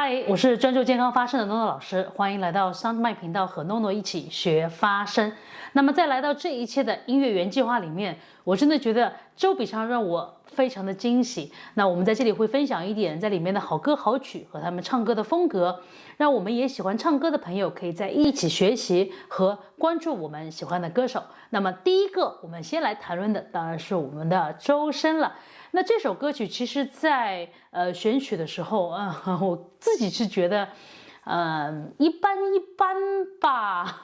嗨，我是专注健康发声的诺诺老师，欢迎来到Sound Mind 频道，和诺诺一起学发声。那么在来到这一切的音乐园计划里面，我真的觉得周笔畅让我非常的惊喜。那我们在这里会分享一点在里面的好歌好曲和他们唱歌的风格，让我们也喜欢唱歌的朋友可以在一起学习和关注我们喜欢的歌手。那么第一个我们先来谈论的当然是我们的周深了。那这首歌曲其实在选曲的时候我自己是觉得一般吧。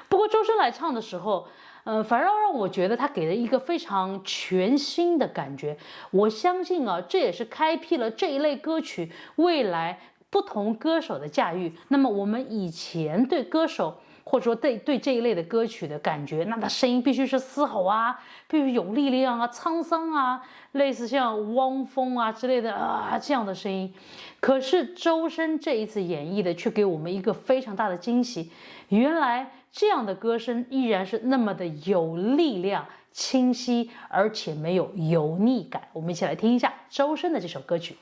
不过周深来唱的时候反而让我觉得他给了一个非常全新的感觉。我相信这也是开辟了这一类歌曲未来不同歌手的驾驭。那么我们以前对歌手或者说对这一类的歌曲的感觉，那他声音必须是嘶吼啊，必须有力量啊，沧桑啊，类似像汪峰啊之类的这样的声音。可是周深这一次演绎的却给我们一个非常大的惊喜，原来这样的歌声依然是那么的有力量、清晰，而且没有油腻感。我们一起来听一下周深的这首歌曲。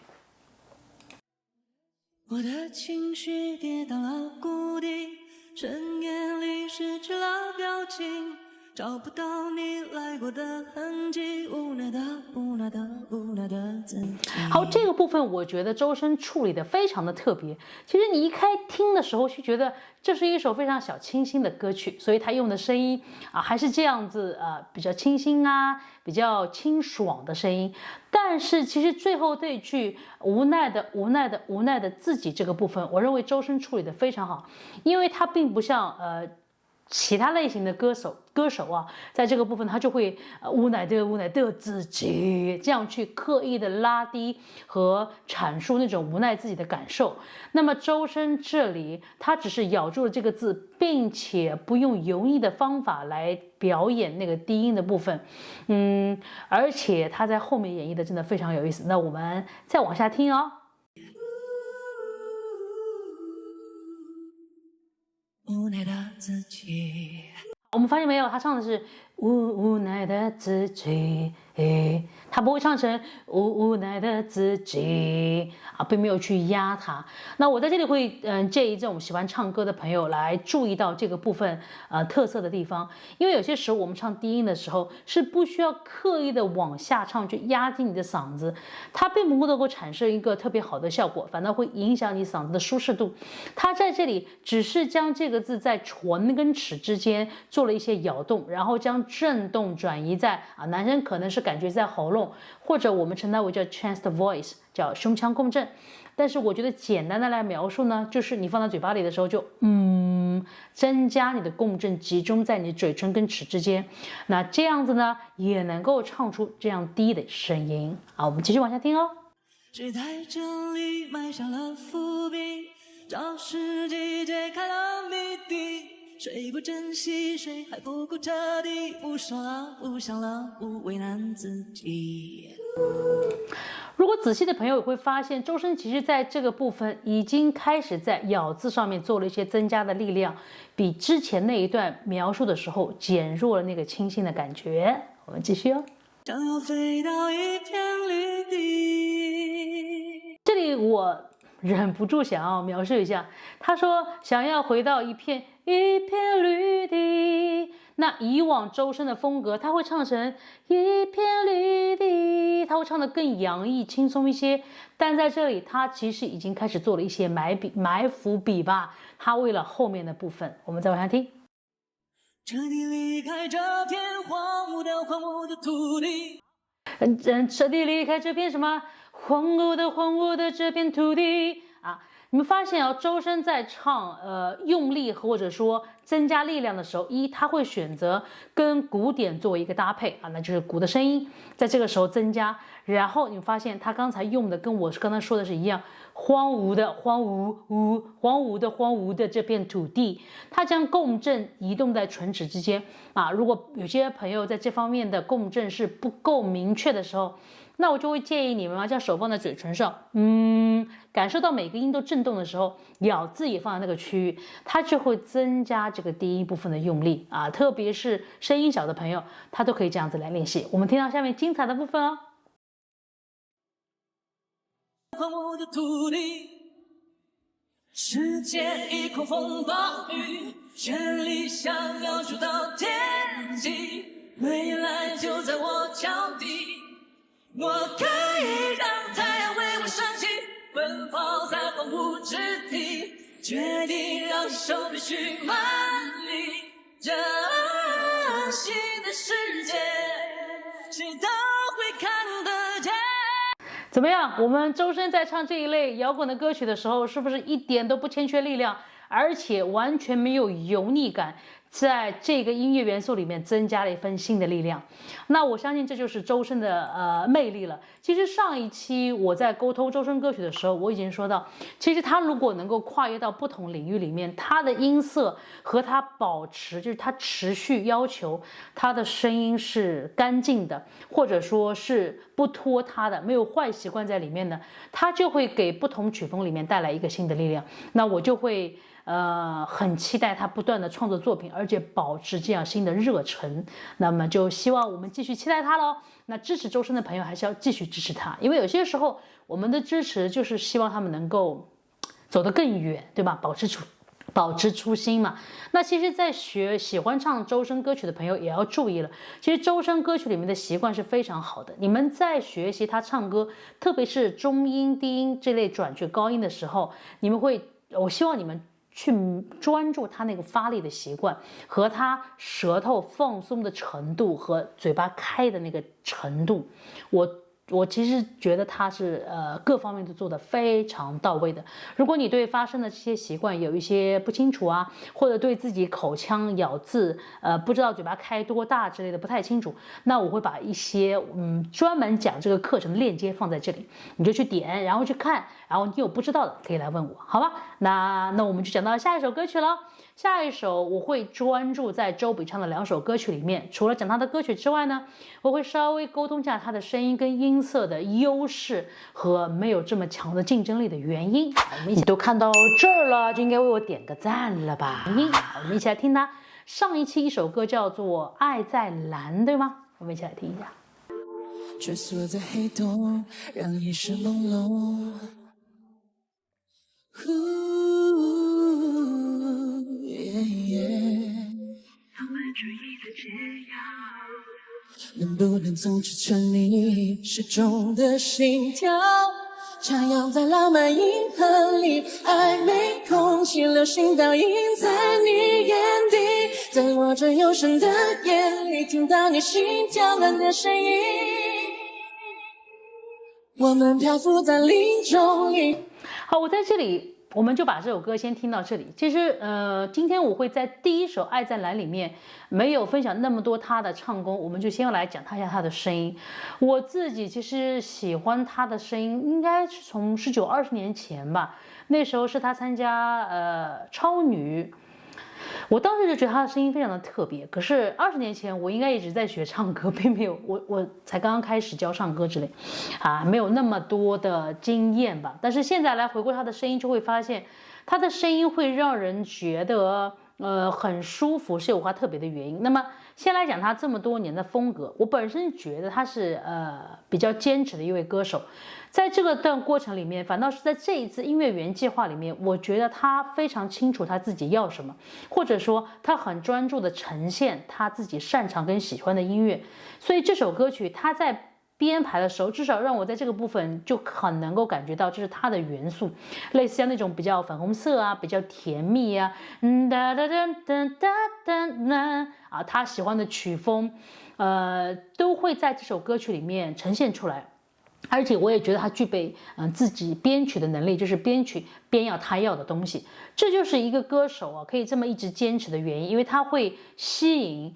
我的情绪跌到了谷底，深夜里失去了表情，找不到你来过的痕迹，无奈的自己。好，这个部分我觉得周深处理的非常的特别。其实你一开听的时候就觉得这是一首非常小清新的歌曲，所以他用的声音还是这样子比较清新比较清爽的声音。但是其实最后这句无奈的自己这个部分，我认为周深处理的非常好，因为他并不像其他类型的歌手在这个部分他就会无奈的自己这样去刻意的拉低和阐述那种无奈自己的感受。那么周深这里他只是咬住了这个字，并且不用油腻的方法来表演那个低音的部分，而且他在后面演绎的真的非常有意思。那我们再往下听哦。无奈的自己，我们发现没有，他唱的是无奈的自己，他不会唱成无奈的自己并没有去压它。那我在这里会建议这种喜欢唱歌的朋友来注意到这个部分特色的地方，因为有些时候我们唱低音的时候是不需要刻意的往下唱去压低你的嗓子，它并不能够产生一个特别好的效果，反倒会影响你嗓子的舒适度。它在这里只是将这个字在唇跟齿之间做了一些摇动，然后将震动转移在男生可能是感觉在喉咙，或者我们称它为叫 chest voice， 叫胸腔共振。但是我觉得简单的来描述呢，就是你放在嘴巴里的时候就增加你的共振，集中在你嘴唇跟齿之间，那这样子呢也能够唱出这样低的声音。好，我们继续往下听哦。谁在这里埋下了伏笔，找时机揭开了谜底，谁不珍惜，谁还不顾彻底，不说了，不想了，不为难自己。如果仔细的朋友也会发现，周深其实在这个部分已经开始在咬字上面做了一些增加的力量，比之前那一段描述的时候减弱了那个清新的感觉。我们继续哦。想要飞到一片绿地，这里我忍不住想要描述一下，他说想要回到一片绿地。那以往周深的风格他会唱成一片绿地，他会唱得更洋溢轻松一些，但在这里他其实已经开始做了一些埋伏笔吧，他为了后面的部分。我们再往下听。彻底离开这片荒芜的土地，彻底离开这片什么荒芜的这片土地你们发现周深在唱用力或者说增加力量的时候，他会选择跟鼓点作为一个搭配那就是鼓的声音在这个时候增加，然后你们发现他刚才用的跟我刚才说的是一样，荒芜的这片土地，他将共振移动在唇齿之间如果有些朋友在这方面的共振是不够明确的时候，那我就会建议你们将手放在嘴唇上，感受到每个音都震动的时候，咬字也放在那个区域，它就会增加这个低音部分的用力特别是声音小的朋友，他都可以这样子来练习。我们听到下面精彩的部分哦。荒芜的土地，世界一空风暴雨，全力想要筑到天际，未来就在我脚底。我可以让太阳为我升起，奔跑在荒芜之地，决定让手必须慢力。这新的世界，谁都会看得见。怎么样？我们周深在唱这一类摇滚的歌曲的时候，是不是一点都不欠缺力量，而且完全没有油腻感？在这个音乐元素里面增加了一份新的力量，那我相信这就是周深的魅力了。其实上一期我在沟通周深歌曲的时候，我已经说到，其实他如果能够跨越到不同领域里面，他的音色和他保持，就是他持续要求他的声音是干净的，或者说是不拖沓的，没有坏习惯在里面的，他就会给不同曲风里面带来一个新的力量。那我就会很期待他不断的创作作品，而且保持这样新的热忱。那么就希望我们继续期待他喽。那支持周深的朋友还是要继续支持他，因为有些时候我们的支持就是希望他们能够走得更远，对吧？保持初心嘛。那其实在喜欢唱周深歌曲的朋友也要注意了，其实周深歌曲里面的习惯是非常好的。你们在学习他唱歌，特别是中音低音这类转去高音的时候，我希望你们去专注他那个发力的习惯和他舌头放松的程度和嘴巴开的那个程度。我其实觉得他是各方面都做得非常到位的。如果你对发声的这些习惯有一些不清楚啊，或者对自己口腔咬字不知道嘴巴开多大之类的不太清楚，那我会把一些专门讲这个课程的链接放在这里，你就去点，然后去看，然后你有不知道的可以来问我，好吧？那我们就讲到下一首歌曲了。下一首我会专注在周笔畅的2首歌曲里面，除了讲他的歌曲之外呢，我会稍微沟通一下他的声音跟音色的优势和没有这么强的竞争力的原因。我们一起都看到这儿了，就应该为我点个赞了吧？我们一起来听他上一期一首歌叫做《爱在蓝》，对吗？我们一起来听一下。蜷缩在黑洞，让意识朦胧。浪漫主义的解药，能不能总支撑你始终的心跳？徜徉在浪漫银河里，暧昧空气流行倒映在你眼底，在我这幽深的夜里，听到你心跳乱的声音。我们漂浮在林中里。好，我在这里我们就把这首歌先听到这里。其实今天我会在第一首《爱在蓝》里面没有分享那么多他的唱功，我们就先来讲一下他的声音。我自己其实喜欢他的声音，应该是从19、20年前吧，那时候是他参加超女。我当时就觉得他的声音非常的特别，可是20年前我应该一直在学唱歌，并没有我才刚刚开始教唱歌之类，没有那么多的经验吧。但是现在来回顾他的声音，就会发现他的声音会让人觉得很舒服，是有他特别的原因。那么先来讲他这么多年的风格，我本身觉得他是比较坚持的一位歌手。在这个段过程里面，反倒是在这一次音乐原计划里面，我觉得他非常清楚他自己要什么，或者说他很专注的呈现他自己擅长跟喜欢的音乐。所以这首歌曲他在编排的时候，至少让我在这个部分就很能够感觉到这是他的元素，类似像那种比较粉红色啊，比较甜蜜啊，哒哒哒哒哒哒哒啊，他喜欢的曲风，都会在这首歌曲里面呈现出来。而且我也觉得他具备自己编曲的能力，就是编曲编要他要的东西，这就是一个歌手啊可以这么一直坚持的原因，因为他会吸引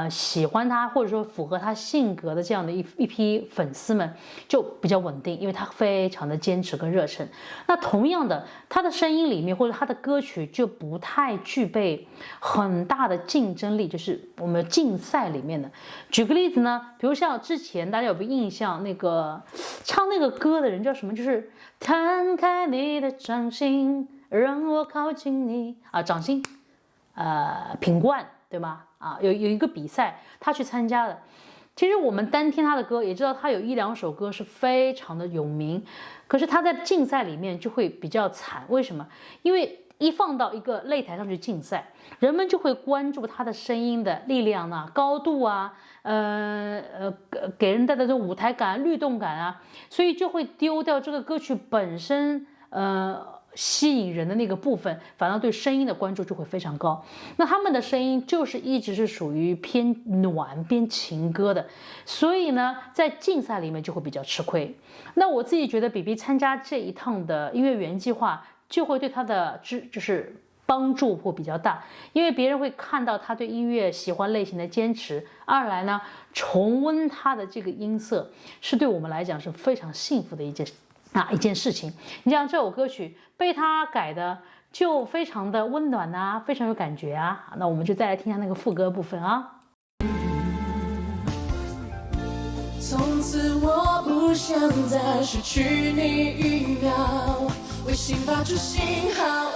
喜欢他或者说符合他性格的这样的一批粉丝们，就比较稳定，因为他非常的坚持跟热忱。那同样的，他的声音里面或者他的歌曲就不太具备很大的竞争力，就是我们竞赛里面的。举个例子呢，比如像之前大家有个印象，那个唱那个歌的人叫什么？就是摊开你的掌心，让我靠近你啊，掌心，品冠，对吗？有一个比赛，他去参加的，其实我们单听他的歌，也知道他有1、2首歌是非常的有名，可是他在竞赛里面就会比较惨。为什么？因为一放到一个擂台上去竞赛，人们就会关注他的声音的力量啊、高度啊，给人带来的舞台感、律动感啊，所以就会丢掉这个歌曲本身，吸引人的那个部分，反而对声音的关注就会非常高。那他们的声音就是一直是属于偏暖、偏情歌的，所以呢，在竞赛里面就会比较吃亏。那我自己觉得，BB参加这一趟的音乐园计划，就会对他的就是帮助会比较大，因为别人会看到他对音乐喜欢类型的坚持。二来呢，重温他的这个音色，是对我们来讲是非常幸福的一件事情。你像这首歌曲被他改的就非常的温暖啊，非常有感觉啊。那我们就再来听一下那个副歌部分啊。从此我不想再失去你1秒，微信发出信号，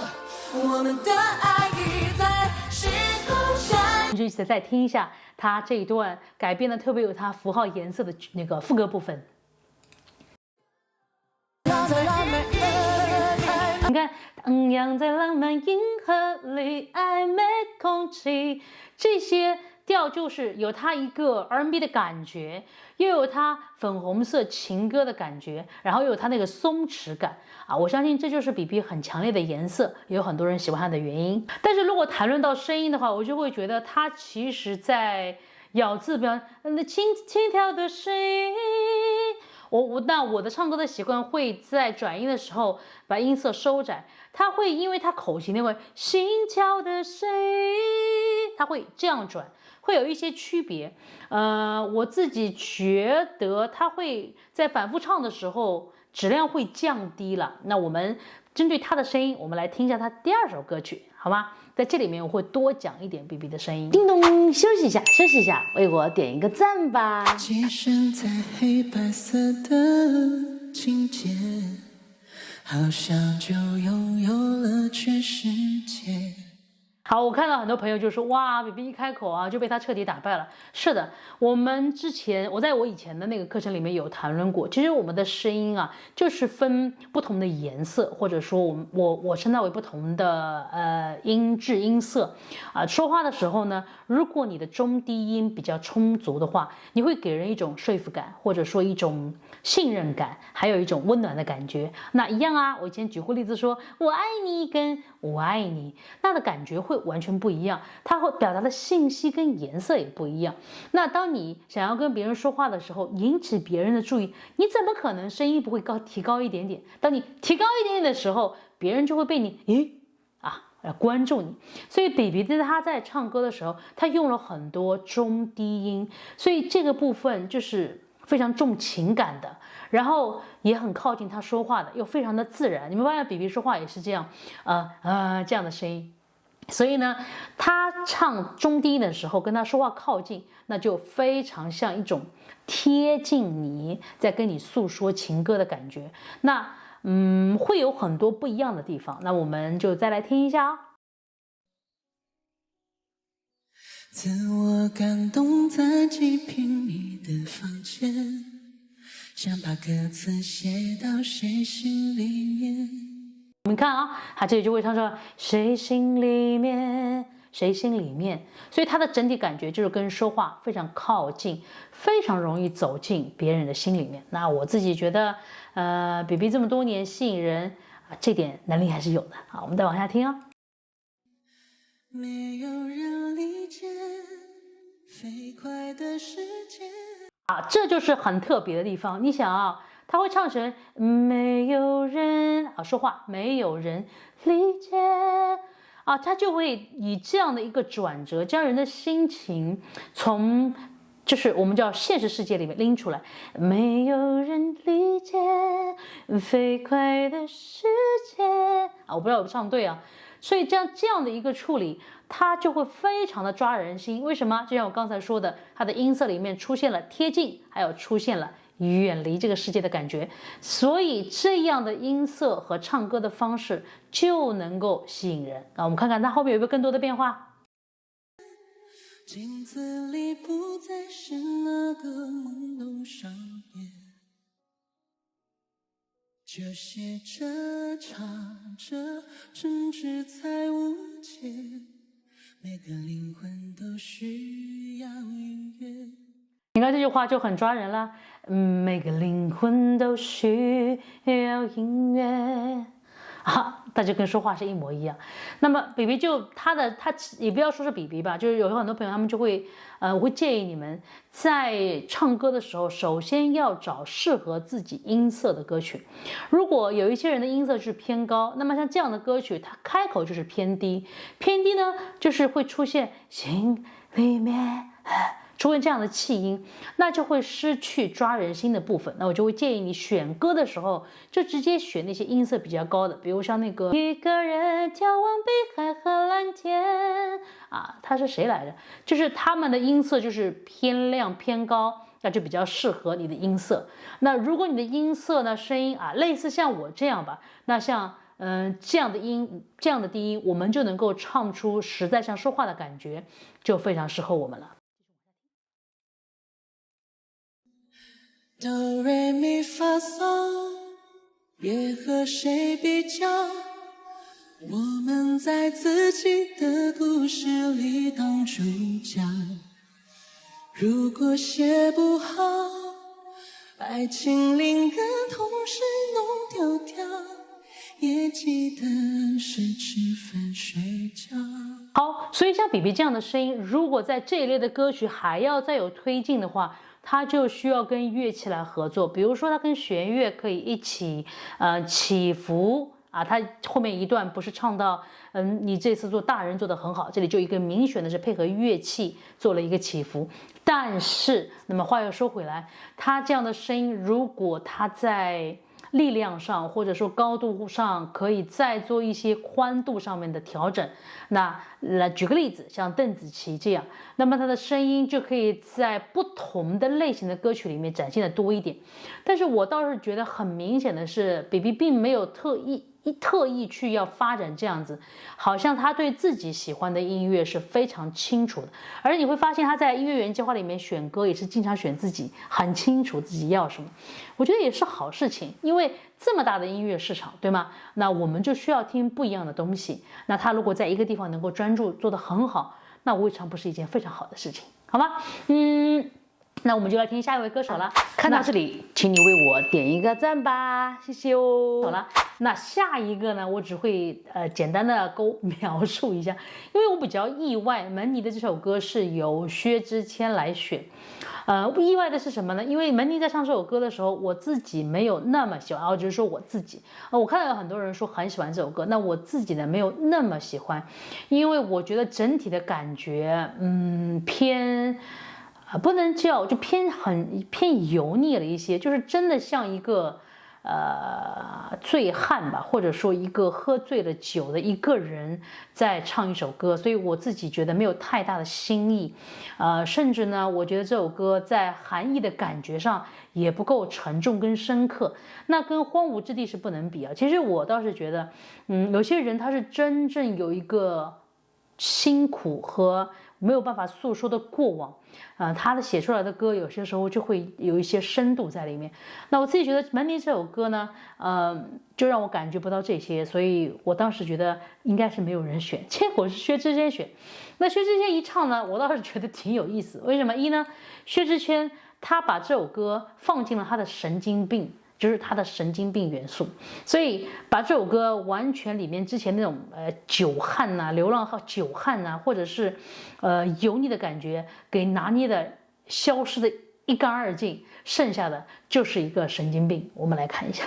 我们的爱已在时空下。我们就一起再听一下他这一段改编的特别有他符号颜色的那个副歌部分。你看，荡漾在浪漫银河里，暧昧空气，这些调就是有它一个 R&B 的感觉，又有它粉红色情歌的感觉，然后又有它那个松弛感啊！我相信这就是 BB 很强烈的颜色，也有很多人喜欢它的原因。但是如果谈论到声音的话，我就会觉得它其实在咬字标那轻佻的声音。那我的唱歌的习惯会在转音的时候把音色收窄，它会因为它口型那位心跳的声音，它会这样转，会有一些区别。我自己觉得它会在反复唱的时候质量会降低了。那我们针对它的声音，我们来听一下它第2首歌曲，好吗？在这里面我会多讲一点 BB 的声音。叮咚，休息一下，休息一下，为我点一个赞吧。寄生在黑白色的情节，好像就拥有了全世界。好，我看到很多朋友就说，哇，BB 一开口啊就被他彻底打败了。是的，我在我以前的那个课程里面有谈论过，其实我们的声音啊，就是分不同的颜色，或者说我称它为不同的音质音色啊。说话的时候呢，如果你的中低音比较充足的话，你会给人一种说服感，或者说一种信任感，还有一种温暖的感觉。那一样啊，我以前举过例子说，我爱你跟我爱你，那的感觉会完全不一样，它会表达的信息跟颜色也不一样。那当你想要跟别人说话的时候，引起别人的注意，你怎么可能声音不会提高一点点？当你提高一点点的时候，别人就会被你来关注你。所以 BB 他在唱歌的时候，他用了很多中低音，所以这个部分就是非常重情感的，然后也很靠近他说话的，又非常的自然。你们发现 BB 说话也是这样，这样的声音。所以呢，他唱中低音的时候，跟他说话靠近，那就非常像一种贴近你，在跟你诉说情歌的感觉。那会有很多不一样的地方。那我们就再来听一下哦。自我感动在几平米的房间，想把歌词写到谁心里面。我们看啊，他这里就会唱说谁心里面，谁心里面，所以它的整体感觉就是跟说话非常靠近，非常容易走进别人的心里面。那我自己觉得，BB 这么多年吸引人这点能力还是有的。好，我们再往下听啊。没有人理解飞快的世界。这就是很特别的地方。你想啊，他会唱成没有人说话，没有人理解他就会以这样的一个转折，将人的心情从就是我们叫现实世界里面拎出来。没有人理解飞快的世界我不知道我唱对啊。所以这样的一个处理，它就会非常的抓人心。为什么？就像我刚才说的，它的音色里面出现了贴近，还有出现了远离这个世界的感觉，所以这样的音色和唱歌的方式就能够吸引人。那我们看看它后面有没有更多的变化。镜子里不再是那个朦胧少年，这写着唱着真挚才无解，每个灵魂都需要音乐。你看这句话就很抓人了，每个灵魂都需要音乐。啊，他就跟说话是一模一样。那么比比就他也不要说是比比吧，就是有很多朋友他们就会，我会建议你们在唱歌的时候，首先要找适合自己音色的歌曲。如果有一些人的音色是偏高，那么像这样的歌曲，它开口就是偏低，偏低呢就是会出现心里面。出现这样的气音，那就会失去抓人心的部分。那我就会建议你选歌的时候，就直接选那些音色比较高的，比如像那个一个人眺望碧海和蓝天啊，他是谁来着？就是他们的音色就是偏亮偏高，那就比较适合你的音色。那如果你的音色呢，声音啊，类似像我这样吧，那像这样的音，这样的低音，我们就能够唱出实在像说话的感觉，就非常适合我们了。哆来咪发嗦，别和谁比较，我们在自己的故事里当主角。如果写不好，爱情灵感同时弄丢掉，也记得是吃饭睡觉。好，所以像比比这样的声音，如果在这一类的歌曲还要再有推进的话，它就需要跟乐器来合作，比如说它跟弦乐可以一起起伏啊，它后面一段不是唱到你这次做大人做得很好，这里就一个明显的是配合乐器做了一个起伏。但是那么话又说回来，它这样的声音如果它在力量上或者说高度上可以再做一些宽度上面的调整，那来举个例子，像邓紫棋这样，那么她的声音就可以在不同的类型的歌曲里面展现的多一点。但是我倒是觉得很明显的是，BB并没有特意去要发展这样子，好像他对自己喜欢的音乐是非常清楚的，而你会发现他在音乐原计划里面选歌也是经常选自己很清楚自己要什么，我觉得也是好事情，因为这么大的音乐市场，对吗？那我们就需要听不一样的东西，那他如果在一个地方能够专注做得很好，那未尝不是一件非常好的事情，好吗？那我们就来听下一位歌手了。看到这里，请你为我点一个赞吧，谢谢哦。好了，那下一个呢，我只会简单的描述一下，因为我比较意外，门妮的这首歌是由薛之谦来选。意外的是什么呢？因为门妮在唱这首歌的时候，我自己没有那么喜欢，我只是说我自己，我看到有很多人说很喜欢这首歌，那我自己呢没有那么喜欢，因为我觉得整体的感觉，偏。不能叫就偏油腻了一些，就是真的像一个醉汉吧，或者说一个喝醉了酒的一个人在唱一首歌，所以我自己觉得没有太大的新意，甚至呢，我觉得这首歌在含义的感觉上也不够沉重跟深刻，那跟荒芜之地是不能比啊。其实我倒是觉得，有些人他是真正有一个辛苦和没有办法诉说的过往，他的写出来的歌有些时候就会有一些深度在里面。那我自己觉得《门妮》这首歌呢，就让我感觉不到这些，所以我当时觉得应该是没有人选，结果是薛之谦选。那薛之谦一唱呢，我倒是觉得挺有意思。为什么？一呢，薛之谦他把这首歌放进了他的神经病。就是他的神经病元素，所以把这首歌完全里面之前那种酒汉呐、流浪汉酒汉呐，或者是油腻的感觉给拿捏的消失的一干二净，剩下的就是一个神经病。我们来看一下。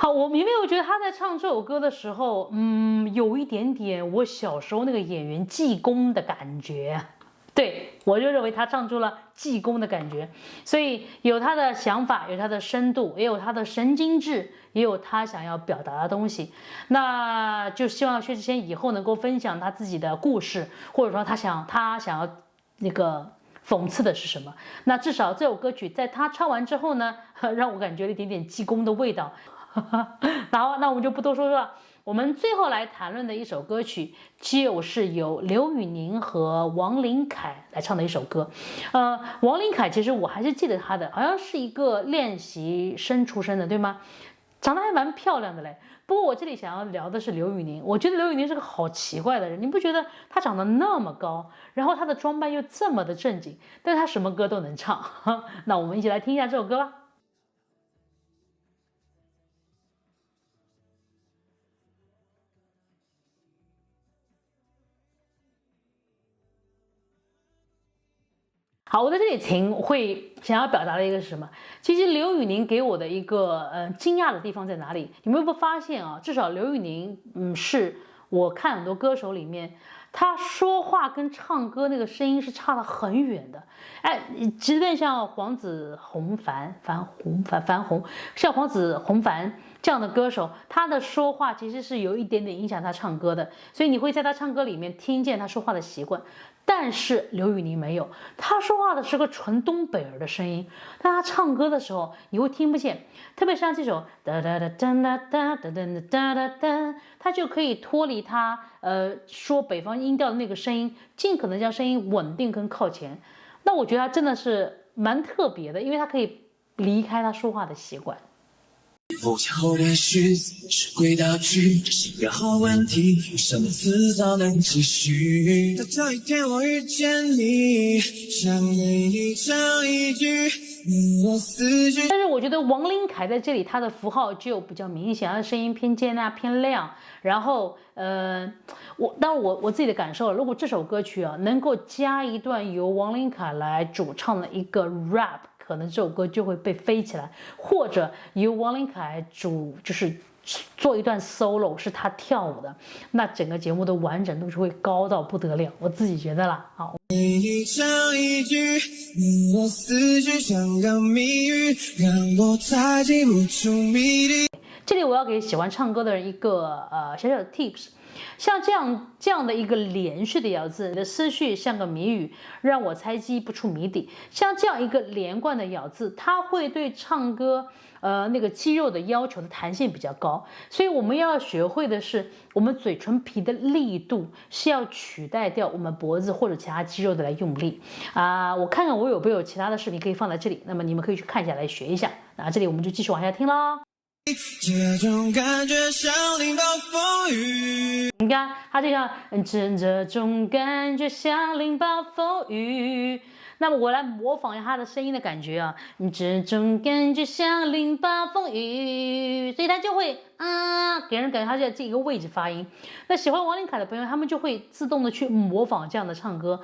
好，我明明我觉得他在唱这首歌的时候，有一点点我小时候那个演员济公的感觉。对，我就认为他唱出了济公的感觉，所以有他的想法，有他的深度，也有他的神经质，也有他想要表达的东西。那就希望薛之谦以后能够分享他自己的故事，或者说他想要那个讽刺的是什么。那至少这首歌曲在他唱完之后呢，让我感觉了一点点济公的味道。然后那我们就不多说了。我们最后来谈论的一首歌曲，就是由刘宇宁和王琳凯来唱的一首歌。王琳凯其实我还是记得她的，好像是一个练习生出身的，对吗？长得还蛮漂亮的嘞。不过我这里想要聊的是刘宇宁，我觉得刘宇宁是个好奇怪的人，你不觉得她长得那么高，然后她的装扮又这么的正经，但是她什么歌都能唱。那我们一起来听一下这首歌吧。好，我在这里会想要表达的一个是什么？其实刘宇宁给我的一个惊讶的地方在哪里？你们有没有发现啊？至少刘宇宁是我看很多歌手里面，他说话跟唱歌那个声音是差得很远的。哎，即便像黄子弘凡，像黄子弘凡这样的歌手，他的说话其实是有一点点影响他唱歌的，所以你会在他唱歌里面听见他说话的习惯。但是刘宇宁没有，他说话的是个纯东北人的声音，但他唱歌的时候你会听不见，特别是像这首哒哒哒哒哒哒哒哒哒哒哒，他就可以脱离他说北方音调的那个声音，尽可能将声音稳定跟靠前。那我觉得他真的是蛮特别的，因为他可以离开他说话的习惯。浮桥的句子是轨道剧，这是个好问题，有什么词藻能继续？到这一天我遇见你，想对你唱一句我思绪。但是我觉得王琳凯在这里他的符号就比较明显，他的声音偏尖啊偏亮，然后我自己的感受，如果这首歌曲啊能够加一段由王琳凯来主唱的一个 rap，可能这首歌就会被飞起来，或者由王琳凯就是做一段 solo 是他跳舞的，那整个节目的完整度是会高到不得了，我自己觉得啦。好，你唱一句，我思绪像个谜语，让我猜记不出谜底。这里我要给喜欢唱歌的人一个小小的 tips。像这样的一个连续的咬字，你的思绪像个谜语，让我猜击不出谜底。像这样一个连贯的咬字，它会对唱歌那个肌肉的要求的弹性比较高。所以我们要学会的是，我们嘴唇皮的力度是要取代掉我们脖子或者其他肌肉的来用力我看看我有没有其他的视频可以放在这里，那么你们可以去看一下来学一下。那这里我们就继续往下听喽。这种感觉像淋暴风雨，你看他这样，这种感觉像淋暴风雨。那么我来模仿一下他的声音的感觉啊，这种感觉像淋暴风雨，所以他就会给人感觉他在这个位置发音。那喜欢王琳凯的朋友，他们就会自动的去模仿这样的唱歌。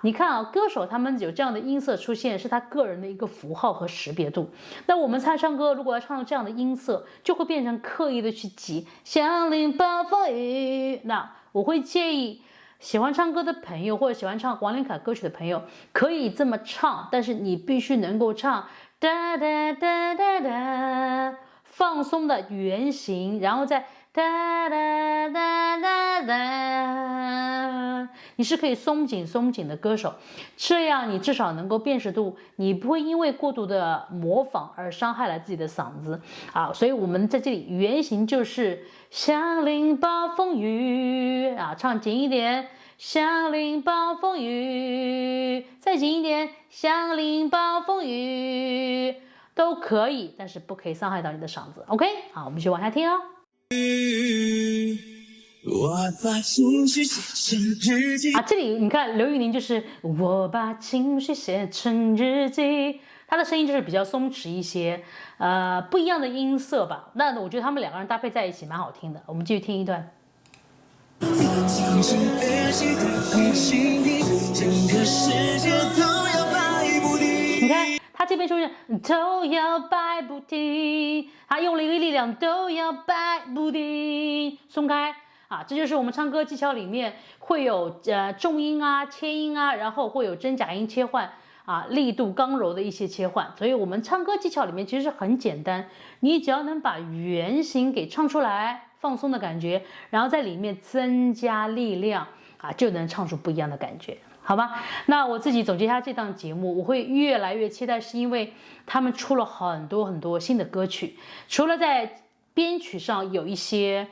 你看歌手他们有这样的音色出现，是他个人的一个符号和识别度。那我们唱歌，如果要唱到这样的音色，就会变成刻意的去挤，像淋暴风雨。那我会建议喜欢唱歌的朋友，或者喜欢唱王琳凯歌曲的朋友，可以这么唱，但是你必须能够唱哒哒哒哒哒，放松的圆形，然后再哒哒哒哒哒，你是可以松紧的歌手，这样你至少能够辨识度，你不会因为过度的模仿而伤害了自己的嗓子所以我们在这里原型就是像淋暴风雨唱紧一点，像淋暴风雨，再紧一点，像淋暴风雨，都可以，但是不可以伤害到你的嗓子。 OK， 好，我们继续往下听哦。我把情绪写成日记这里你看刘宇宁就是我把情绪写成日记，他的声音就是比较松弛一些，不一样的音色吧。那我觉得他们两个人搭配在一起蛮好听的。我们继续听一段。你看他这边出现都要摆不停，他用了一个力量都要摆不停，松开啊，这就是我们唱歌技巧里面会有重音啊、切音啊，然后会有真假音切换啊，力度刚柔的一些切换，所以我们唱歌技巧里面其实很简单，你只要能把原型给唱出来，放松的感觉，然后在里面增加力量啊，就能唱出不一样的感觉。好吧，那我自己总结一下这档节目，我会越来越期待，是因为他们出了很多新的歌曲，除了在编曲上有一些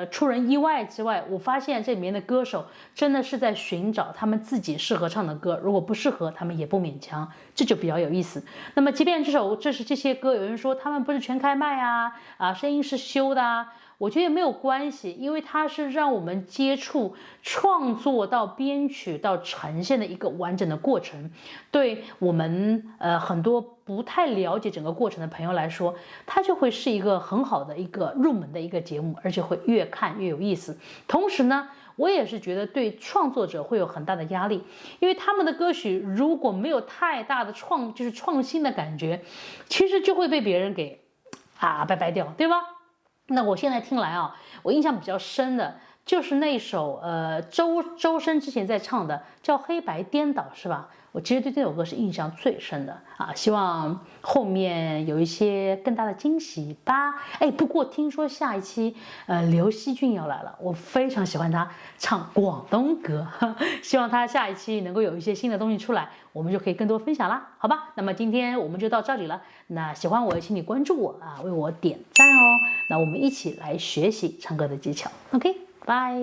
出人意外之外，我发现这里面的歌手真的是在寻找他们自己适合唱的歌，如果不适合，他们也不勉强，这就比较有意思。那么即便这些歌，有人说他们不是全开麦啊，声音是修的啊。我觉得没有关系，因为它是让我们接触创作到编曲到呈现的一个完整的过程。对我们很多不太了解整个过程的朋友来说，它就会是一个很好的一个入门的一个节目，而且会越看越有意思。同时呢，我也是觉得对创作者会有很大的压力，因为他们的歌曲如果没有太大的创新的感觉，其实就会被别人给掰掉，对吧？那我现在听来啊，我印象比较深的就是那首周深之前在唱的叫《黑白颠倒》，是吧？我其实对这首歌是印象最深的啊，希望后面有一些更大的惊喜吧。哎，不过听说下一期刘惜君要来了，我非常喜欢他唱广东歌，希望他下一期能够有一些新的东西出来，我们就可以更多分享啦，好吧？那么今天我们就到这里了，那喜欢我请你关注我啊，为我点赞哦。那我们一起来学习唱歌的技巧 ，OK， 拜。